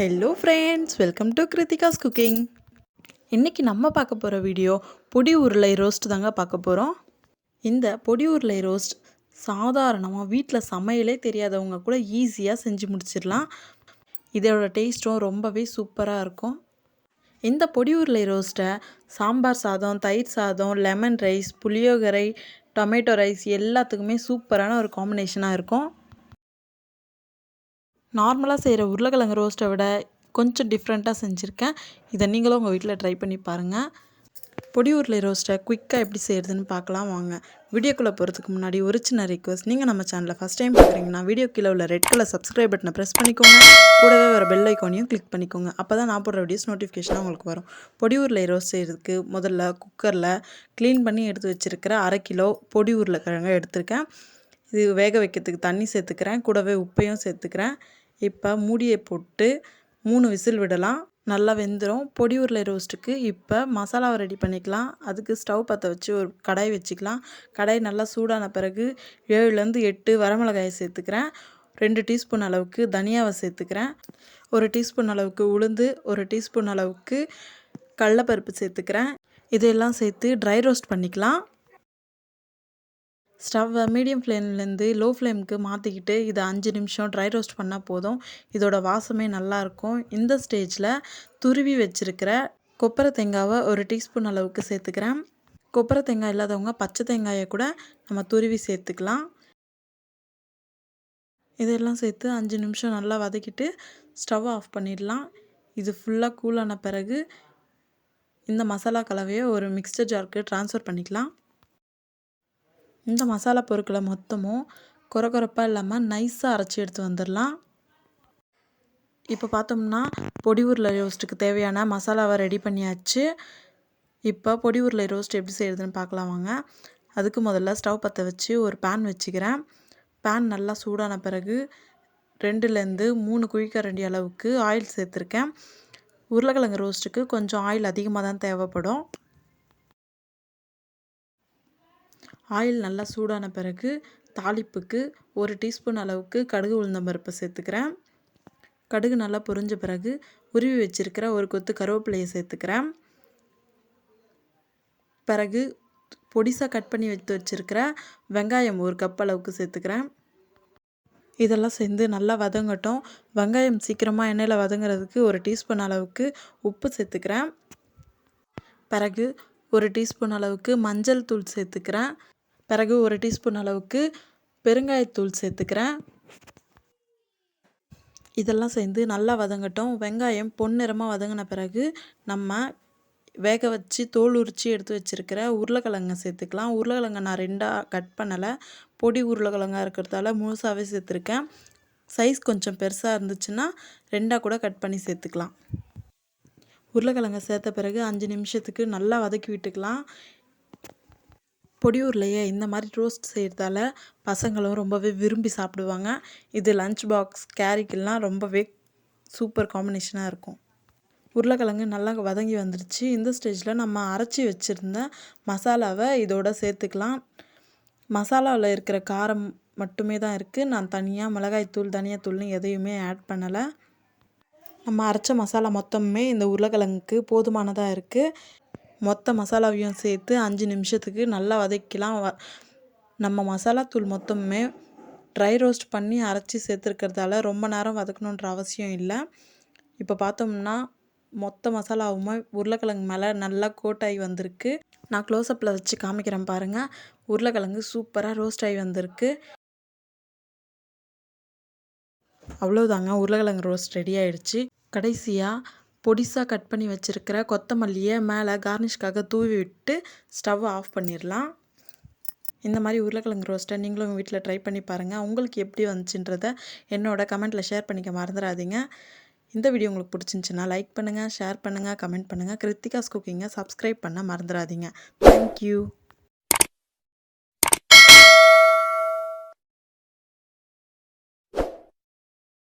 Hello friends, welcome to Kiruthika's cooking. இன்றைக்கி நம்ம பார்க்க போகிற வீடியோ பொடி உருளை ரோஸ்ட் தாங்க பார்க்க போகிறோம். இந்த பொடி உருளை ரோஸ்ட் சாதாரணமாக வீட்டில் சமையலே தெரியாதவங்க கூட ஈஸியாக செஞ்சு முடிச்சிடலாம். இதோட டேஸ்ட்டும் ரொம்பவே சூப்பராக இருக்கும். இந்த பொடி உருளை ரோஸ்ட்டை சாம்பார் சாதம், தயிர் சாதம், லெமன் ரைஸ், புளியோகரை, டொமேட்டோ ரைஸ் எல்லாத்துக்குமே சூப்பரான ஒரு காம்பினேஷனாக இருக்கும். நார்மலாக செய்கிற உருளைக்கிழங்கு ரோஸ்ட்டை விட கொஞ்சம் டிஃப்ரெண்ட்டாக செஞ்சுருக்கேன். இதை நீங்களும் உங்கள் வீட்டில் ட்ரை பண்ணி பாருங்கள். பொடி உருளை ரோஸ்ட்டை குயிக்காக எப்படி செய்கிறதுன்னு பார்க்கலாம் வாங்க. வீடியோக்குள்ளே போகிறதுக்கு முன்னாடி ஒரு சின்ன ரிக்வஸ்ட், நீங்கள் நம்ம சேனலை ஃபஸ்ட் டைம் பார்க்குறீங்கன்னா வீடியோ கீழே உள்ள ரெட் கலர் சப்ஸ்கிரைப் பட்டனை ப்ரெஸ் பண்ணிக்கோங்க. கூடவே வர பெல் ஐக்கானையும் கிளிக் பண்ணிக்கோங்க. அப்போ தான் நான் போடுற வீடியோஸ் நோட்டிஃபிகேஷனாக உங்களுக்கு வரும். பொடி உருளை ரோஸ்ட் செய்கிறதுக்கு முதல்ல குக்கரில் க்ளீன் பண்ணி எடுத்து வச்சுருக்கிற 1/2 கிலோ பொடி உருளைக்கிழங்கை எடுத்திருக்கேன். இது வேக வைக்கிறதுக்கு தண்ணி சேர்த்துக்கிறேன், கூடவே உப்பையும் சேர்த்துக்கிறேன். இப்போ மூடியை போட்டு 3 விசில் விடலாம். நல்லா வெந்துடும். பொடி உருளை ரோஸ்ட்டுக்கு இப்போ மசாலாவை ரெடி பண்ணிக்கலாம். அதுக்கு ஸ்டவ் பற்ற வச்சு ஒரு கடாய் வச்சுக்கலாம். கடாய் நல்லா சூடான பிறகு 7லேருந்து 8 வரமிளகாயை சேர்த்துக்கிறேன். 2 டீஸ்பூன் அளவுக்கு தனியாவை சேர்த்துக்கிறேன். 1 டீஸ்பூன் அளவுக்கு உளுந்து, 1 டீஸ்பூன் அளவுக்கு கடலைப்பருப்பு சேர்த்துக்கிறேன். இதெல்லாம் சேர்த்து ட்ரை ரோஸ்ட் பண்ணிக்கலாம். ஸ்டவ்வை மீடியம் ஃப்ளேம்லேருந்து லோ ஃப்ளேமுக்கு மாற்றிக்கிட்டு இதை 5 நிமிஷம் ட்ரை ரோஸ்ட் பண்ணால் போதும். இதோட வாசமே நல்லாயிருக்கும். இந்த ஸ்டேஜில் துருவி வச்சுருக்கிற கொப்பரை தேங்காவை 1 டீஸ்பூன் அளவுக்கு சேர்த்துக்கிறேன். கொப்பரை தேங்காய் இல்லாதவங்க பச்சை தேங்காயை கூட நம்ம துருவி சேர்த்துக்கலாம். இதெல்லாம் சேர்த்து 5 நிமிஷம் நல்லா வதக்கிட்டு ஸ்டவ் ஆஃப் பண்ணிடலாம். இது ஃபுல்லாக கூலான பிறகு இந்த மசாலா கலவையை ஒரு மிக்சர் ஜாருக்கு ட்ரான்ஸ்ஃபர் பண்ணிக்கலாம். இந்த மசாலா பொருட்களை மொத்தமும் கொரகொரப்பாக இல்லாமல் நைஸாக அரைச்சி எடுத்து வந்துடலாம். இப்போ பார்த்தோம்னா பொடி உருளை ரோஸ்ட்டுக்கு தேவையான மசாலாவை ரெடி பண்ணியாச்சு. இப்போ பொடி உருளை ரோஸ்ட் எப்படி செய்கிறதுன்னு பார்க்கலாம் வாங்க. அதுக்கு முதல்ல ஸ்டவ் பற்ற வச்சு ஒரு பேன் வச்சுக்கிறேன். பேன் நல்லா சூடான பிறகு 2லேருந்து 3 குழிக்கரண்டி அளவுக்கு ஆயில் சேர்த்துருக்கேன். உருளைக்கிழங்கு ரோஸ்ட்டுக்கு கொஞ்சம் ஆயில் அதிகமாக தான் தேவைப்படும். ஆயில் நல்லா சூடான பிறகு தாளிப்புக்கு 1 டீஸ்பூன் அளவுக்கு கடுகு உளுந்தம்பருப்பு சேர்த்துக்கிறேன். கடுகு நல்லா பொரிஞ்ச பிறகு உருவி வச்சுருக்கிற ஒரு கொத்து கருவேப்பிலையை சேர்த்துக்கிறேன். பிறகு பொடிசாக கட் பண்ணி எடுத்து வச்சுருக்கிற வெங்காயம் 1 கப் அளவுக்கு சேர்த்துக்கிறேன். இதெல்லாம் சேர்ந்து நல்லா வதங்கட்டும். வெங்காயம் சீக்கிரமாக எண்ணெயில் வதங்குறதுக்கு 1 டீஸ்பூன் அளவுக்கு உப்பு சேர்த்துக்கிறேன். பிறகு 1 டீஸ்பூன் அளவுக்கு மஞ்சள் தூள் சேர்த்துக்கிறேன். பிறகு 1 டீஸ்பூன் அளவுக்கு பெருங்காயத்தூள் சேர்த்துக்கிறேன். இதெல்லாம் சேர்ந்து நல்லா வதங்கட்டும். வெங்காயம் பொன்னிறமாக வதங்கின பிறகு நம்ம வேக வச்சு தோல் உரித்து எடுத்து வச்சுருக்கிற உருளைக்கிழங்கை சேர்த்துக்கலாம். உருளைக்கிழங்கை நான் 2ஆக கட் பண்ணலை. பொடி உருளைக்கிழங்கா இருக்கிறதால முழுசாகவே சேர்த்துருக்கேன். சைஸ் கொஞ்சம் பெருசாக இருந்துச்சுன்னா 2ஆக கூட கட் பண்ணி சேர்த்துக்கலாம். உருளைக்கிழங்கை சேர்த்த பிறகு 5 நிமிஷத்துக்கு நல்லா வதக்கி விட்டுக்கலாம். பொடி உருளையை இந்த மாதிரி ரோஸ்ட் செய்கிறதால பசங்களும் ரொம்பவே விரும்பி சாப்பிடுவாங்க. இது லஞ்ச் பாக்ஸ், கேரிக்கெல்லாம் ரொம்பவே சூப்பர் காம்பினேஷனாக இருக்கும். உருளைக்கிழங்கு நல்லா வதங்கி வந்துடுச்சு. இந்த ஸ்டேஜில் நம்ம அரைச்சி வச்சுருந்த மசாலாவை இதோட சேர்த்துக்கலாம். மசாலாவில் இருக்கிற காரம் மட்டுமே தான் இருக்குது. நான் தனியாக மிளகாய்த்தூள், தனியாத்தூள்னு எதையுமே ஆட் பண்ணலை. நம்ம அரைச்ச மசாலா மொத்தமே இந்த உருளைக்கிழங்குக்கு போதுமானதாக இருக்குது. மொத்த மசாலாவையும் சேர்த்து 5 நிமிஷத்துக்கு நல்லா வதக்கலாம். நம்ம மசாலாத்தூள் மொத்தமே ட்ரை ரோஸ்ட் பண்ணி அரைச்சி சேர்த்துருக்கிறதால ரொம்ப நேரம் வதக்கணுன்ற அவசியம் இல்லை. இப்போ பார்த்தோம்னா மொத்த மசாலாவுமே உருளைக்கிழங்கு மேலே நல்லா கோட்டாகி வந்திருக்கு. நான் க்ளோஸ்அப்பில் வச்சு காமிக்கிறேன் பாருங்கள். உருளைக்கிழங்கு சூப்பராக ரோஸ்ட் ஆகி வந்திருக்கு. அவ்வளோதாங்க, உருளைக்கிழங்கு ரோஸ்ட் ரெடி ஆகிடுச்சு. கடைசியாக பொடிசாக கட் பண்ணி வச்சுருக்கிற கொத்தமல்லியை மேலே கார்னிஷ்காக தூவி விட்டு ஸ்டவ் ஆஃப் பண்ணிடலாம். இந்த மாதிரி உருளைக்கிழங்கு ரோஸ்ட்டை நீங்களும் உங்கள் வீட்டில் ட்ரை பண்ணி பாருங்கள். உங்களுக்கு எப்படி வந்துச்சுன்றதை என்னோட கமெண்ட்டில் ஷேர் பண்ணிக்க மறந்துடாதீங்க. இந்த வீடியோ உங்களுக்கு பிடிச்சிருந்துச்சின்னா லைக் பண்ணுங்கள், ஷேர் பண்ணுங்கள், கமெண்ட் பண்ணுங்கள். கிருத்திகாஸ் குக்கிங்கை சப்ஸ்கிரைப் பண்ண மறந்துடாதீங்க. தேங்க்யூ.